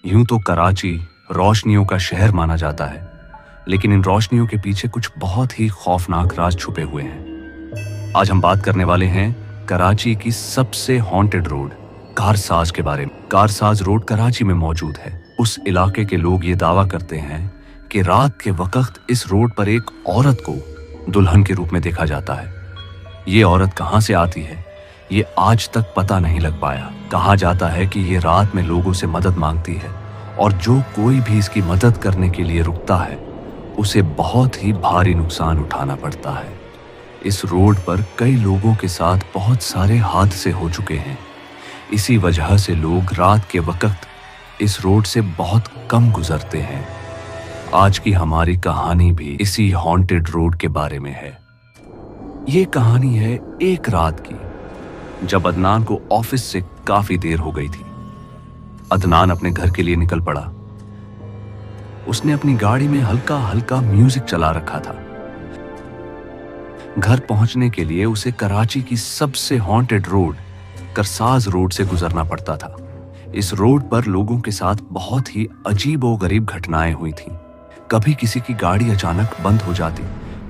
यूं तो कराची रोशनियों का शहर माना जाता है, लेकिन इन रोशनियों के पीछे कुछ बहुत ही खौफनाक राज छुपे हुए हैं। आज हम बात करने वाले हैं कराची की सबसे हॉन्टेड रोड कारसाज के बारे में। कारसाज रोड कराची में मौजूद है। उस इलाके के लोग ये दावा करते हैं कि रात के वक्त इस रोड पर एक औरत को दुल्हन के रूप में देखा जाता है। ये औरत कहां से आती है, ये आज तक पता नहीं लग पाया। कहा जाता है कि ये रात में लोगों से मदद मांगती है और जो कोई भी इसकी मदद करने के लिए रुकता है उसे बहुत ही भारी नुकसान उठाना पड़ता है। इस रोड पर कई लोगों के साथ बहुत सारे हादसे हो चुके हैं। इसी वजह से लोग रात के वक्त इस रोड से बहुत कम गुजरते हैं। आज की हमारी कहानी भी इसी हॉन्टेड रोड के बारे में है। ये कहानी है एक रात की, जब अदनान को ऑफिस से काफी देर हो गई थी। अदनान अपने घर के लिए निकल पड़ा। उसने अपनी गाड़ी में हल्का हल्का म्यूजिक चला रखा था। घर पहुंचने के लिए उसे कराची की सबसे हॉन्टेड रोड करसाज रोड से गुजरना पड़ता था। इस रोड पर लोगों के साथ बहुत ही अजीबोगरीब घटनाएं हुई थीं। कभी किसी की गाड़ी अचानक बंद हो जाती,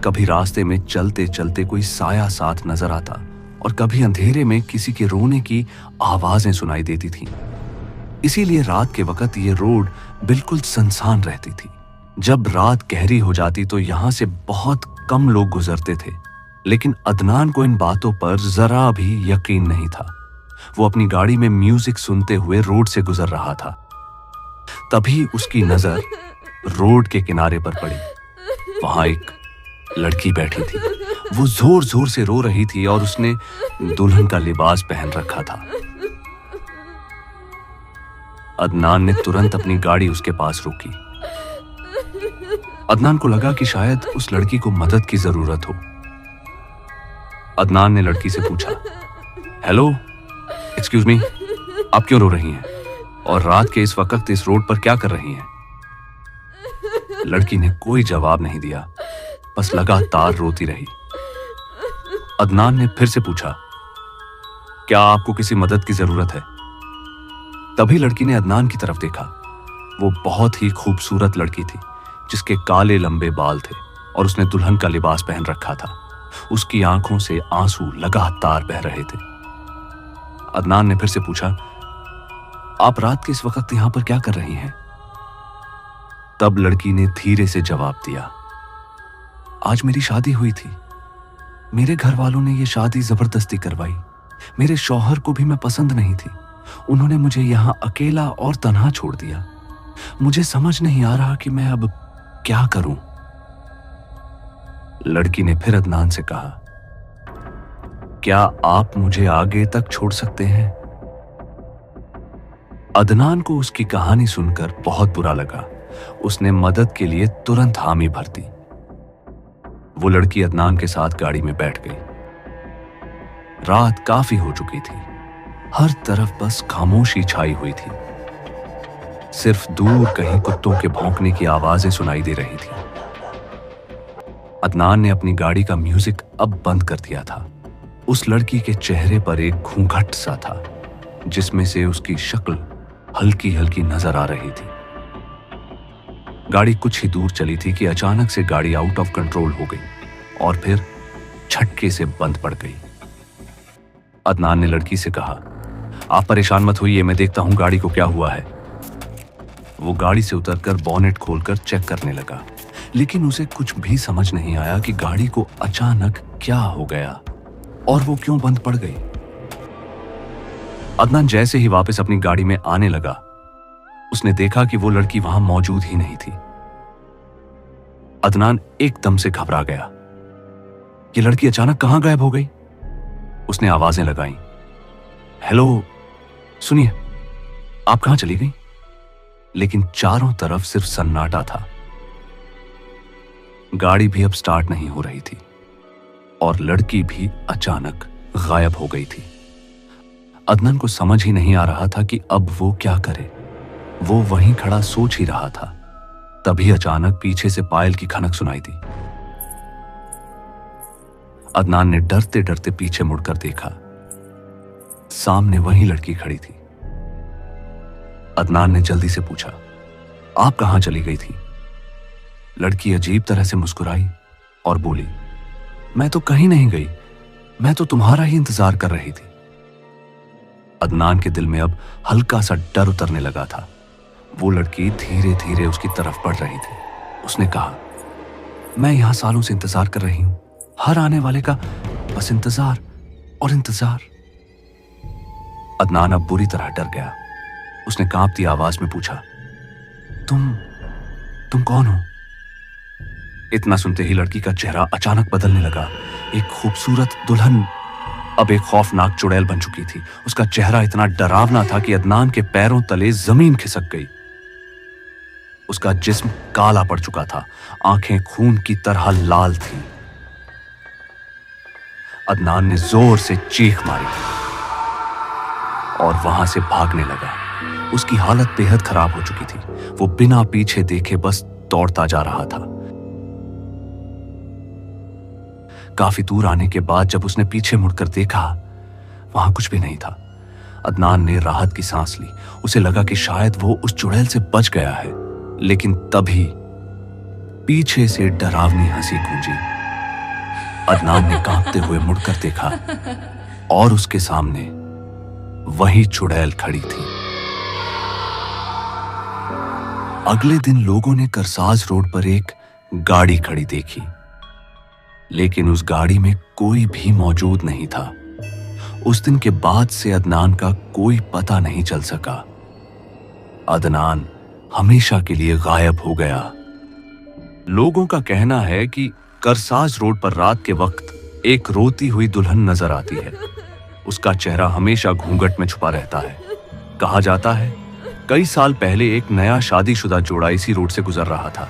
कभी रास्ते में चलते चलते कोई साया साथ नजर आता और कभी अंधेरे में किसी के रोने की आवाजें सुनाई देती थीं। इसीलिए रात के वक्त ये रोड बिल्कुल सुनसान रहती थी। जब रात गहरी हो जाती तो यहां से बहुत कम लोग गुजरते थे, लेकिन अदनान को इन बातों पर जरा भी यकीन नहीं था। वो अपनी गाड़ी में म्यूजिक सुनते हुए रोड से गुजर रहा था। तभी उसकी नजर रोड के किनारे पर पड़ी। वहां एक लड़की बैठी थी। वो जोर जोर से रो रही थी और उसने दुल्हन का लिबास पहन रखा था। अदनान ने तुरंत अपनी गाड़ी उसके पास रोकी। अदनान को लगा कि शायद उस लड़की को मदद की जरूरत हो। अदनान ने लड़की से पूछा, हेलो, एक्सक्यूज मी, आप क्यों रो रही हैं और रात के इस वक्त इस रोड पर क्या कर रही हैं? लड़की ने कोई जवाब नहीं दिया, बस लगातार रोती रही। अदनान ने फिर से पूछा, क्या आपको किसी मदद की जरूरत है? तभी लड़की ने अदनान की तरफ देखा। वो बहुत ही खूबसूरत लड़की थी, जिसके काले लंबे बाल थे और उसने दुल्हन का लिबास पहन रखा था। उसकी आंखों से आंसू लगातार बह रहे थे। अदनान ने फिर से पूछा, आप रात के इस वक्त यहां पर क्या कर रही हैं? तब लड़की ने धीरे से जवाब दिया, आज मेरी शादी हुई थी। मेरे घर वालों ने यह शादी जबरदस्ती करवाई। मेरे शौहर को भी मैं पसंद नहीं थी। उन्होंने मुझे यहां अकेला और तन्हा छोड़ दिया। मुझे समझ नहीं आ रहा कि मैं अब क्या करूं। लड़की ने फिर अदनान से कहा, क्या आप मुझे आगे तक छोड़ सकते हैं? अदनान को उसकी कहानी सुनकर बहुत बुरा लगा। उसने मदद के लिए तुरंत हामी भर दी। वो लड़की अदनान के साथ गाड़ी में बैठ गई। रात काफी हो चुकी थी। हर तरफ बस खामोशी छाई हुई थी। सिर्फ दूर कहीं कुत्तों के भौंकने की आवाजें सुनाई दे रही थी। अदनान ने अपनी गाड़ी का म्यूजिक अब बंद कर दिया था। उस लड़की के चेहरे पर एक घूंघट सा था, जिसमें से उसकी शक्ल हल्की हल्की नजर आ रही थी। गाड़ी कुछ ही दूर चली थी कि अचानक से गाड़ी आउट ऑफ कंट्रोल हो गई और फिर झटके से बंद पड़ गई। अदनान ने लड़की से कहा, आप परेशान मत होइए, मैं देखता हूं गाड़ी को क्या हुआ है। वो गाड़ी से उतरकर बॉनेट खोलकर चेक करने लगा, लेकिन उसे कुछ भी समझ नहीं आया कि गाड़ी को अचानक क्या हो गया और वो क्यों बंद पड़ गई। अदनान जैसे ही वापस अपनी गाड़ी में आने लगा, उसने देखा कि वो लड़की वहां मौजूद ही नहीं थी। अदनान एकदम से घबरा गया। ये लड़की अचानक कहां गायब हो गई? उसने आवाजें लगाई, हेलो, सुनिए, आप कहां चली गई? लेकिन चारों तरफ सिर्फ सन्नाटा था। गाड़ी भी अब स्टार्ट नहीं हो रही थी और लड़की भी अचानक गायब हो गई थी। अदनान को समझ ही नहीं आ रहा था कि अब वो क्या करे। वो वहीं खड़ा सोच ही रहा था। तभी अचानक पीछे से पायल की खनक सुनाई दी। अदनान ने डरते डरते पीछे मुड़कर देखा। सामने वही लड़की खड़ी थी। अदनान ने जल्दी से पूछा, आप कहां चली गई थी? लड़की अजीब तरह से मुस्कुराई और बोली, मैं तो कहीं नहीं गई, मैं तो तुम्हारा ही इंतजार कर रही थी। अदनान के दिल में अब हल्का सा डर उतरने लगा था। वो लड़की धीरे धीरे उसकी तरफ बढ़ रही थी। उसने कहा, मैं यहां सालों से इंतजार कर रही हूं, हर आने वाले का बस इंतजार और इंतजार। अदनान अब बुरी तरह डर गया। उसने कांपती आवाज में पूछा, तुम कौन हो? इतना सुनते ही लड़की का चेहरा अचानक बदलने लगा। एक खूबसूरत दुल्हन अब एक खौफनाक चुड़ैल बन चुकी थी। उसका चेहरा इतना डरावना था कि अदनान के पैरों तले जमीन खिसक गई। उसका जिस्म काला पड़ चुका था, आंखें खून की तरह लाल थीं। अदनान ने जोर से चीख मारी और वहां से भागने लगा। उसकी हालत बेहद खराब हो चुकी थी। वो बिना पीछे देखे बस दौड़ता जा रहा था। काफी दूर आने के बाद जब उसने पीछे मुड़कर देखा, वहां कुछ भी नहीं था। अदनान ने राहत की सांस ली। उसे लगा कि शायद वो उस चुड़ैल से बच गया है, लेकिन तभी पीछे से डरावनी हंसी गूंजी। अदनान ने कांपते हुए मुड़कर देखा और उसके सामने वही चुड़ैल खड़ी थी। अगले दिन लोगों ने करसाज रोड पर एक गाड़ी खड़ी देखी, लेकिन उस गाड़ी में कोई भी मौजूद नहीं था। उस दिन के बाद से अदनान का कोई पता नहीं चल सका। अदनान हमेशा के लिए गायब हो गया। लोगों का कहना है कि करसाज रोड पर रात के वक्त एक रोती हुई दुल्हन नजर आती है। उसका चेहरा हमेशा घूंघट में छुपा रहता है। कहा जाता है कई साल पहले एक नया शादीशुदा जोड़ा इसी रोड से गुजर रहा था,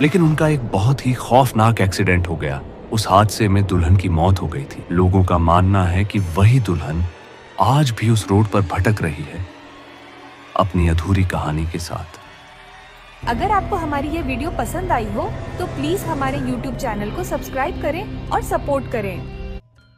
लेकिन उनका एक बहुत ही खौफनाक एक्सीडेंट हो गया। उस हादसे में दुल्हन की मौत हो गई थी। लोगों का मानना है कि वही दुल्हन आज भी उस रोड पर भटक रही है, अपनी अधूरी कहानी के साथ। अगर आपको हमारी ये वीडियो पसंद आई हो तो प्लीज हमारे YouTube चैनल को सब्सक्राइब करें और सपोर्ट करें।